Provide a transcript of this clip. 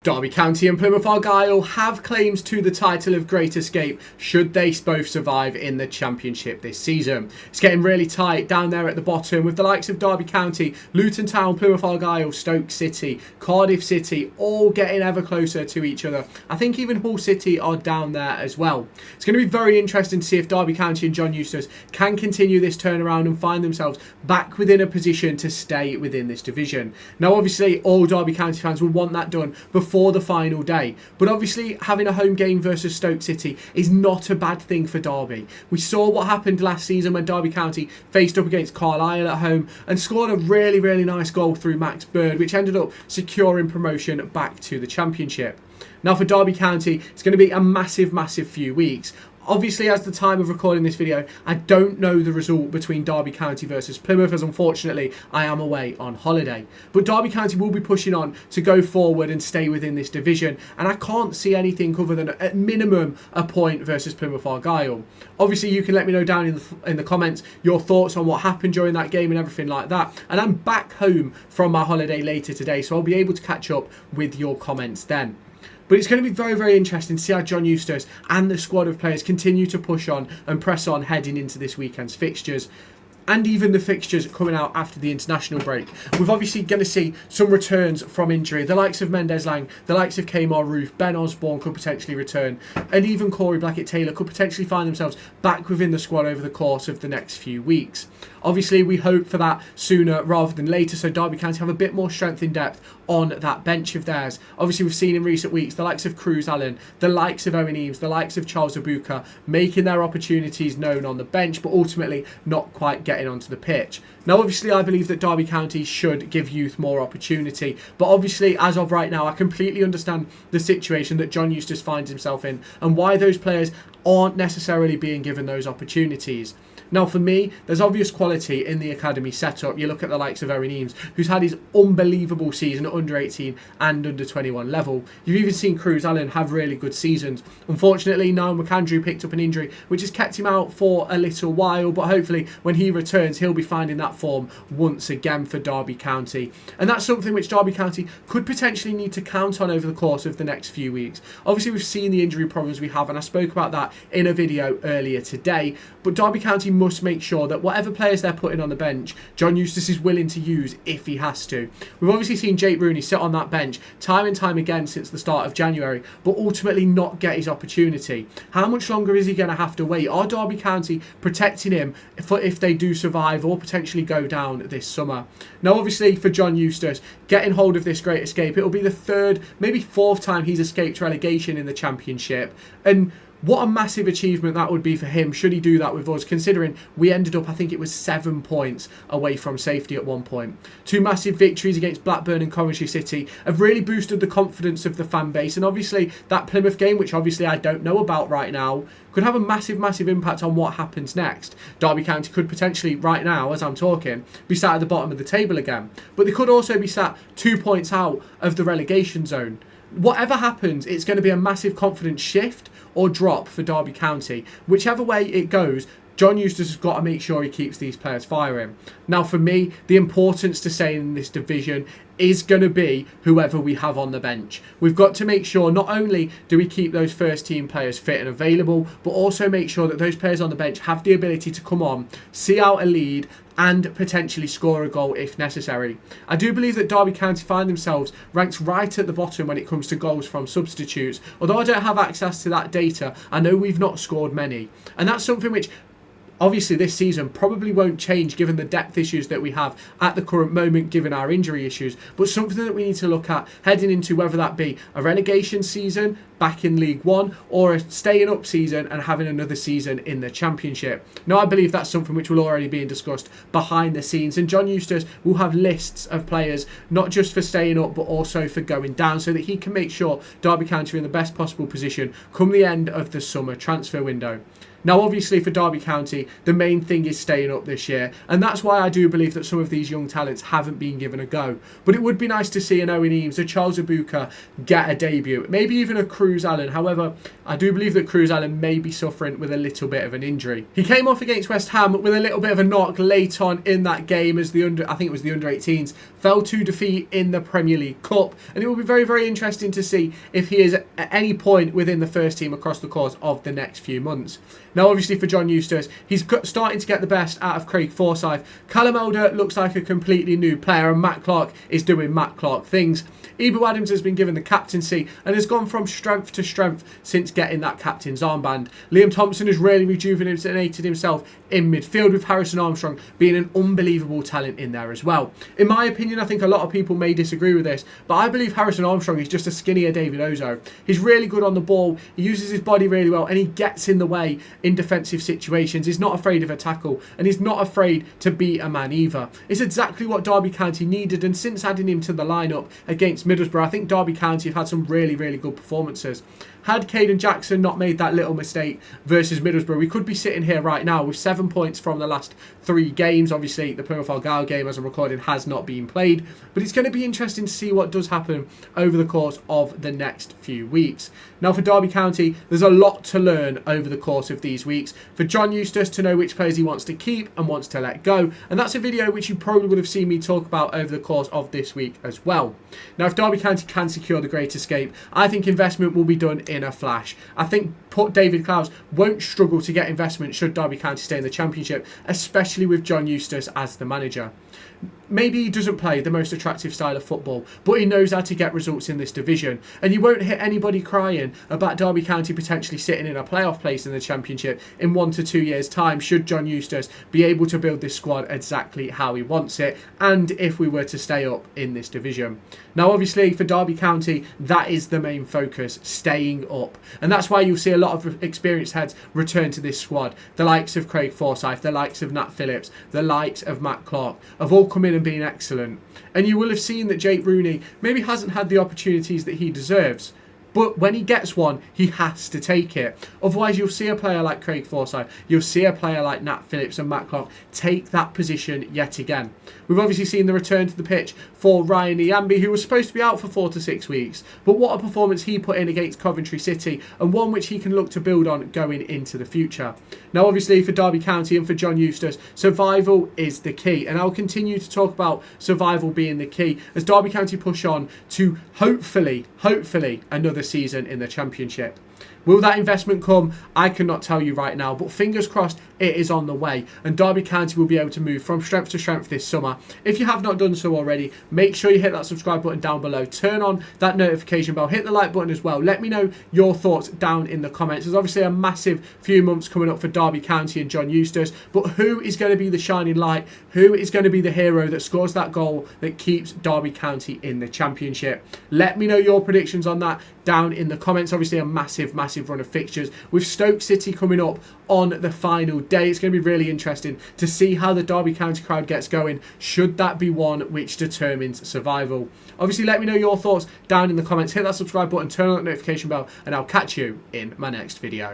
Derby County and Plymouth Argyle have claims to the title of Great Escape should they both survive in the Championship this season. It's getting really tight down there at the bottom with the likes of Derby County, Luton Town, Plymouth Argyle, Stoke City, Cardiff City all getting ever closer to each other. I think even Hull City are down there as well. It's going to be very interesting to see if Derby County and John Eustace can continue this turnaround and find themselves back within a position to stay within this division. Now obviously all Derby County fans will want that done before the final day, but obviously having a home game versus Stoke City is not a bad thing for Derby. We saw what happened last season when Derby County faced up against Carlisle at home and scored a really nice goal through Max Bird, which ended up securing promotion back to the Championship. Now for Derby County, it's going to be a massive few weeks. Obviously, as the time of recording this video, I don't know the result between Derby County versus Plymouth, as unfortunately I am away on holiday. But Derby County will be pushing on to go forward and stay within this division, and I can't see anything other than at minimum a point versus Plymouth Argyle. Obviously, you can let me know down in the comments your thoughts on what happened during that game and everything like that. And I'm back home from my holiday later today, so I'll be able to catch up with your comments then. But it's going to be very interesting to see how John Eustace and the squad of players continue to push on and press on heading into this weekend's fixtures. And even the fixtures coming out after the international break. We're obviously going to see some returns from injury. The likes of Mendes Lang, the likes of Kmar Roof, Ben Osborne could potentially return. And even Corey Blackett-Taylor could potentially find themselves back within the squad over the course of the next few weeks. Obviously, we hope for that sooner rather than later, so Derby County have a bit more strength in depth on that bench of theirs. Obviously, we've seen in recent weeks the likes of Cruz Allen, the likes of Owen Eames, the likes of Charles Abuka making their opportunities known on the bench, but ultimately not quite getting onto the pitch. Now, obviously, I believe that Derby County should give youth more opportunity, but obviously, as of right now, I completely understand the situation that John Eustace finds himself in and why those players aren't necessarily being given those opportunities. Now for me, there's obvious quality in the academy setup. You look at the likes of Owen Eames, who's had his unbelievable season at under 18 and under 21 level. You've even seen Cruz Allen have really good seasons. Unfortunately, Niall McAndrew picked up an injury, which has kept him out for a little while, but hopefully when he returns, he'll be finding that form once again for Derby County. And that's something which Derby County could potentially need to count on over the course of the next few weeks. Obviously, we've seen the injury problems we have, and I spoke about that in a video earlier today, but Derby County must make sure that whatever players they're putting on the bench, John Eustace is willing to use if he has to. We've obviously seen Jake Rooney sit on that bench time and time again since the start of January, but ultimately not get his opportunity. How much longer is he going to have to wait? Are Derby County protecting him if they do survive or potentially go down this summer? Now, obviously, for John Eustace, getting hold of this Great Escape, it'll be the third, maybe fourth time he's escaped relegation in the Championship. And what a massive achievement that would be for him should he do that with us, considering we ended up, I think it was 7 points away from safety at one point. 2 massive victories against Blackburn and Coventry City have really boosted the confidence of the fan base, and obviously that Plymouth game, which obviously I don't know about right now, could have a massive impact on what happens next. Derby County could potentially, right now as I'm talking, be sat at the bottom of the table again, but they could also be sat 2 points out of the relegation zone. Whatever happens, it's going to be a massive confidence shift or drop for Derby County. Whichever way it goes, John Eustace has got to make sure he keeps these players firing. Now for me, the importance to staying in this division is going to be whoever we have on the bench. We've got to make sure not only do we keep those first team players fit and available, but also make sure that those players on the bench have the ability to come on, see out a lead and potentially score a goal if necessary. I do believe that Derby County find themselves ranked right at the bottom when it comes to goals from substitutes. Although I don't have access to that data, I know we've not scored many. And that's something which obviously this season probably won't change given the depth issues that we have at the current moment given our injury issues, but something that we need to look at heading into whether that be a relegation season back in League One or a staying up season and having another season in the Championship. Now I believe that's something which will already be discussed behind the scenes, and John Eustace will have lists of players not just for staying up but also for going down so that he can make sure Derby County are in the best possible position come the end of the summer transfer window. Now, obviously, for Derby County, the main thing is staying up this year, and that's why I do believe that some of these young talents haven't been given a go. But it would be nice to see an Owen Eames, a Charles Abuka get a debut, maybe even a Cruz Allen. However, I do believe that Cruz Allen may be suffering with a little bit of an injury. He came off against West Ham with a little bit of a knock late on in that game as I think it was the under-18s, fell to defeat in the Premier League Cup, and it will be very, very interesting to see if he is at any point within the first team across the course of the next few months. Now, obviously, for John Eustace, he's starting to get the best out of Craig Forsyth. Callum Elder looks like a completely new player, and Matt Clark is doing Matt Clark things. Ibu Adams has been given the captaincy and has gone from strength to strength since getting that captain's armband. Liam Thompson has really rejuvenated himself in midfield, with Harrison Armstrong being an unbelievable talent in there as well. In my opinion, I think a lot of people may disagree with this, but I believe Harrison Armstrong is just a skinnier David Ozo. He's really good on the ball, he uses his body really well, and he gets in the way in defensive situations. He's not afraid of a tackle, and he's not afraid to beat a man either. It's exactly what Derby County needed, and since adding him to the lineup against Middlesbrough, I think Derby County have had some really, really good performances. Had Caden Jackson not made that little mistake versus Middlesbrough, we could be sitting here right now with 7 points from the last 3 games. Obviously, the Plymouth Argyle game, as I'm recording, has not been played, but it's going to be interesting to see what does happen over the course of the next few weeks. Now, for Derby County, there's a lot to learn over the course of these weeks. For John Eustace to know which players he wants to keep and wants to let go, and that's a video which you probably would have seen me talk about over the course of this week as well. Now, if Derby County can secure the Great Escape, I think investment will be done in a flash. I think David Clowes won't struggle to get investment should Derby County stay in the Championship, especially with John Eustace as the manager. Maybe he doesn't play the most attractive style of football, but he knows how to get results in this division. And you won't hit anybody crying about Derby County potentially sitting in a playoff place in the Championship in 1 to 2 years' time should John Eustace be able to build this squad exactly how he wants it, and if we were to stay up in this division. Now, obviously, for Derby County, that is the main focus, staying up. And that's why you'll see a lot of experienced heads return to this squad. The likes of Craig Forsyth, the likes of Nat Phillips, the likes of Matt Clark have all come in and been excellent. And you will have seen that Jake Rooney maybe hasn't had the opportunities that he deserves. But when he gets one, he has to take it. Otherwise, you'll see a player like Craig Forsyth, you'll see a player like Nat Phillips and Matt Clark take that position yet again. We've obviously seen the return to the pitch for Ryan Iambi, who was supposed to be out for 4 to 6 weeks. But what a performance he put in against Coventry City, and one which he can look to build on going into the future. Now, obviously, for Derby County and for John Eustace, survival is the key. And I'll continue to talk about survival being the key as Derby County push on to hopefully another season in the Championship. Will that investment come? I cannot tell you right now, but fingers crossed it is on the way, and Derby County will be able to move from strength to strength this summer. If you have not done so already, make sure you hit that subscribe button down below, turn on that notification bell, hit the like button as well. Let me know your thoughts down in the comments. There's obviously a massive few months coming up for Derby County and John Eustace, but who is going to be the shining light? Who is going to be the hero that scores that goal that keeps Derby County in the Championship? Let me know your predictions on that down in the comments. Obviously a massive run of fixtures with Stoke City coming up on the final day. It's going to be really interesting to see how the Derby County crowd gets going, should that be one which determines survival. Obviously, let me know your thoughts down in the comments. Hit that subscribe button, turn on that notification bell, and I'll catch you in my next video.